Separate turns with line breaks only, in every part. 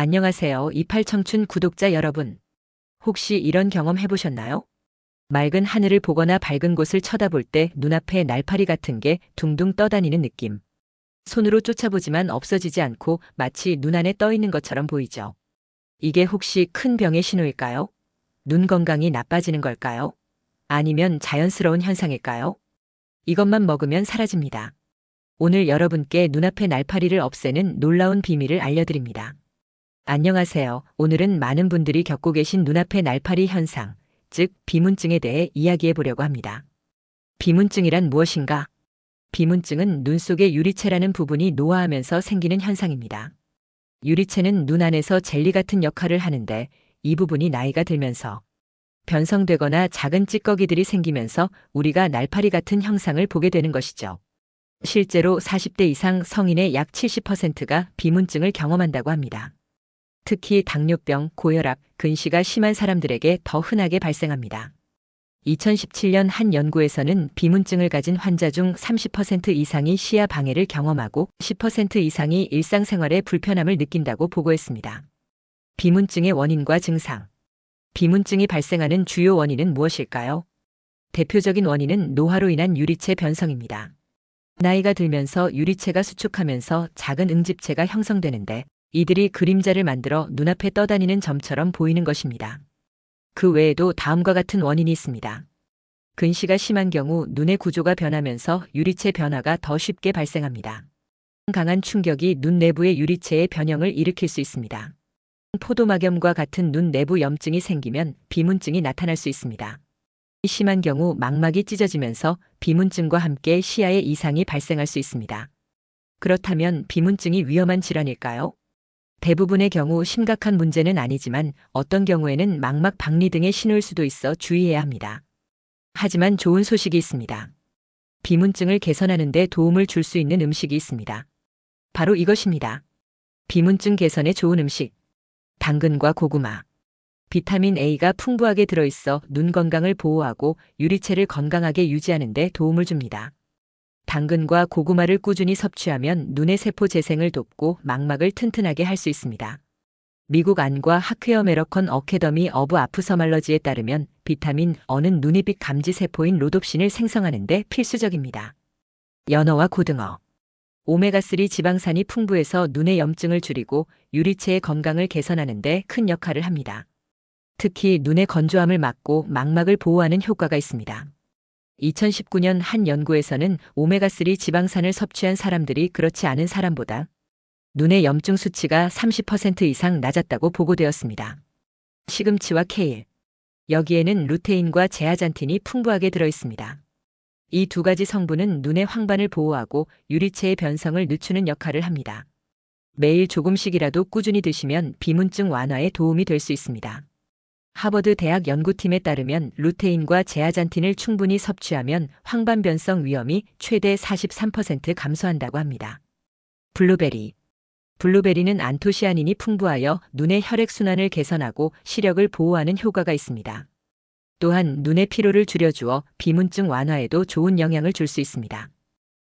안녕하세요. 이팔청춘 구독자 여러분. 혹시 이런 경험 해보셨나요? 맑은 하늘을 보거나 밝은 곳을 쳐다볼 때 눈앞에 날파리 같은 게 둥둥 떠다니는 느낌. 손으로 쫓아보지만 없어지지 않고 마치 눈 안에 떠 있는 것처럼 보이죠. 이게 혹시 큰 병의 신호일까요? 눈 건강이 나빠지는 걸까요? 아니면 자연스러운 현상일까요? 이것만 먹으면 사라집니다. 오늘 여러분께 눈앞의 날파리를 없애는 놀라운 비밀을 알려드립니다. 안녕하세요. 오늘은 많은 분들이 겪고 계신 눈앞의 날파리 현상, 즉 비문증에 대해 이야기해 보려고 합니다. 비문증이란 무엇인가? 비문증은 눈 속의 유리체라는 부분이 노화하면서 생기는 현상입니다. 유리체는 눈 안에서 젤리 같은 역할을 하는데 이 부분이 나이가 들면서 변성되거나 작은 찌꺼기들이 생기면서 우리가 날파리 같은 형상을 보게 되는 것이죠. 실제로 40대 이상 성인의 약 70%가 비문증을 경험한다고 합니다. 특히 당뇨병, 고혈압, 근시가 심한 사람들에게 더 흔하게 발생합니다. 2017년 한 연구에서는 비문증을 가진 환자 중 30% 이상이 시야 방해를 경험하고 10% 이상이 일상생활에 불편함을 느낀다고 보고했습니다. 비문증의 원인과 증상. 비문증이 발생하는 주요 원인은 무엇일까요? 대표적인 원인은 노화로 인한 유리체 변성입니다. 나이가 들면서 유리체가 수축하면서 작은 응집체가 형성되는데 이들이 그림자를 만들어 눈앞에 떠다니는 점처럼 보이는 것입니다. 그 외에도 다음과 같은 원인이 있습니다. 근시가 심한 경우 눈의 구조가 변하면서 유리체 변화가 더 쉽게 발생합니다. 강한 충격이 눈 내부의 유리체의 변형을 일으킬 수 있습니다. 포도막염과 같은 눈 내부 염증이 생기면 비문증이 나타날 수 있습니다. 심한 경우 망막이 찢어지면서 비문증과 함께 시야에 이상이 발생할 수 있습니다. 그렇다면 비문증이 위험한 질환일까요? 대부분의 경우 심각한 문제는 아니지만 어떤 경우에는 망막 박리 등의 신호일 수도 있어 주의해야 합니다. 하지만 좋은 소식이 있습니다. 비문증을 개선하는 데 도움을 줄 수 있는 음식이 있습니다. 바로 이것입니다. 비문증 개선에 좋은 음식. 당근과 고구마. 비타민 A가 풍부하게 들어있어 눈 건강을 보호하고 유리체를 건강하게 유지하는 데 도움을 줍니다. 당근과 고구마를 꾸준히 섭취하면 눈의 세포 재생을 돕고 망막을 튼튼하게 할 수 있습니다. 미국 안과 학회 어메리컨 어캐더미 어브 아프서말러지에 따르면 비타민 A는 눈이빛 감지 세포인 로뎁신을 생성하는 데 필수적입니다. 연어와 고등어. 오메가3 지방산이 풍부해서 눈의 염증을 줄이고 유리체의 건강을 개선하는 데 큰 역할을 합니다. 특히 눈의 건조함을 막고 망막을 보호하는 효과가 있습니다. 2019년 한 연구에서는 오메가3 지방산을 섭취한 사람들이 그렇지 않은 사람보다 눈의 염증 수치가 30% 이상 낮았다고 보고되었습니다. 시금치와 케일. 여기에는 루테인과 제아잔틴이 풍부하게 들어있습니다. 이 두 가지 성분은 눈의 황반을 보호하고 유리체의 변성을 늦추는 역할을 합니다. 매일 조금씩이라도 꾸준히 드시면 비문증 완화에 도움이 될 수 있습니다. 하버드 대학 연구팀에 따르면 루테인과 제아잔틴을 충분히 섭취하면 황반 변성 위험이 최대 43% 감소한다고 합니다. 블루베리. 블루베리는 안토시아닌이 풍부하여 눈의 혈액순환을 개선하고 시력을 보호하는 효과가 있습니다. 또한 눈의 피로를 줄여주어 비문증 완화에도 좋은 영향을 줄 수 있습니다.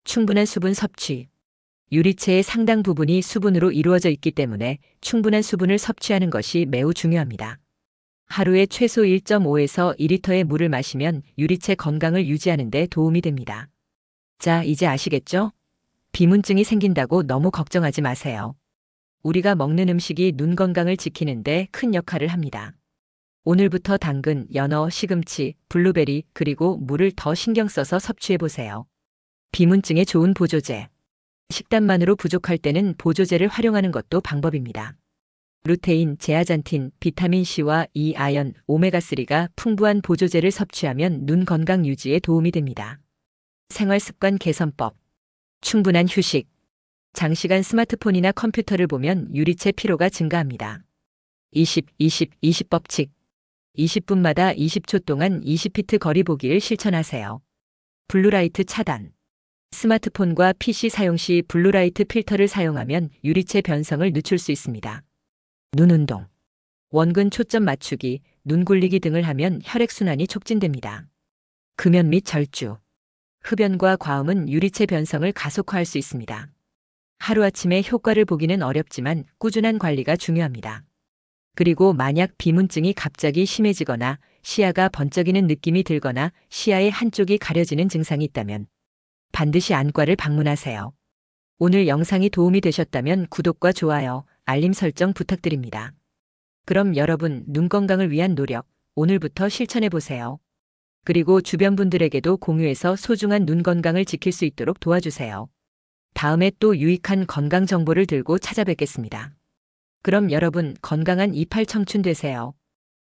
충분한 수분 섭취. 유리체의 상당 부분이 수분으로 이루어져 있기 때문에 충분한 수분을 섭취하는 것이 매우 중요합니다. 하루에 최소 1.5에서 2리터의 물을 마시면 유리체 건강을 유지하는 데 도움이 됩니다. 자, 이제 아시겠죠? 비문증이 생긴다고 너무 걱정하지 마세요. 우리가 먹는 음식이 눈 건강을 지키는 데 큰 역할을 합니다. 오늘부터 당근, 연어, 시금치, 블루베리, 그리고 물을 더 신경 써서 섭취해 보세요. 비문증에 좋은 보조제. 식단만으로 부족할 때는 보조제를 활용하는 것도 방법입니다. 루테인, 제아잔틴, 비타민C와 E, 아연, 오메가3가 풍부한 보조제를 섭취하면 눈 건강 유지에 도움이 됩니다. 생활습관 개선법. 충분한 휴식. 장시간 스마트폰이나 컴퓨터를 보면 유리체 피로가 증가합니다. 20 법칙. 20분마다 20초 동안 20피트 거리 보기를 실천하세요. 블루라이트 차단. 스마트폰과 PC 사용 시 블루라이트 필터를 사용하면 유리체 변성을 늦출 수 있습니다. 눈 운동. 원근 초점 맞추기, 눈 굴리기 등을 하면 혈액순환이 촉진됩니다. 금연 및 절주. 흡연과 과음은 유리체 변성을 가속화할 수 있습니다. 하루아침에 효과를 보기는 어렵지만 꾸준한 관리가 중요합니다. 그리고 만약 비문증이 갑자기 심해지거나 시야가 번쩍이는 느낌이 들거나 시야의 한쪽이 가려지는 증상이 있다면 반드시 안과를 방문하세요. 오늘 영상이 도움이 되셨다면 구독과 좋아요, 알림 설정 부탁드립니다. 그럼 여러분, 눈 건강을 위한 노력, 오늘부터 실천해 보세요. 그리고 주변 분들에게도 공유해서 소중한 눈 건강을 지킬 수 있도록 도와주세요. 다음에 또 유익한 건강 정보를 들고 찾아뵙겠습니다. 그럼 여러분, 건강한 28 청춘 되세요.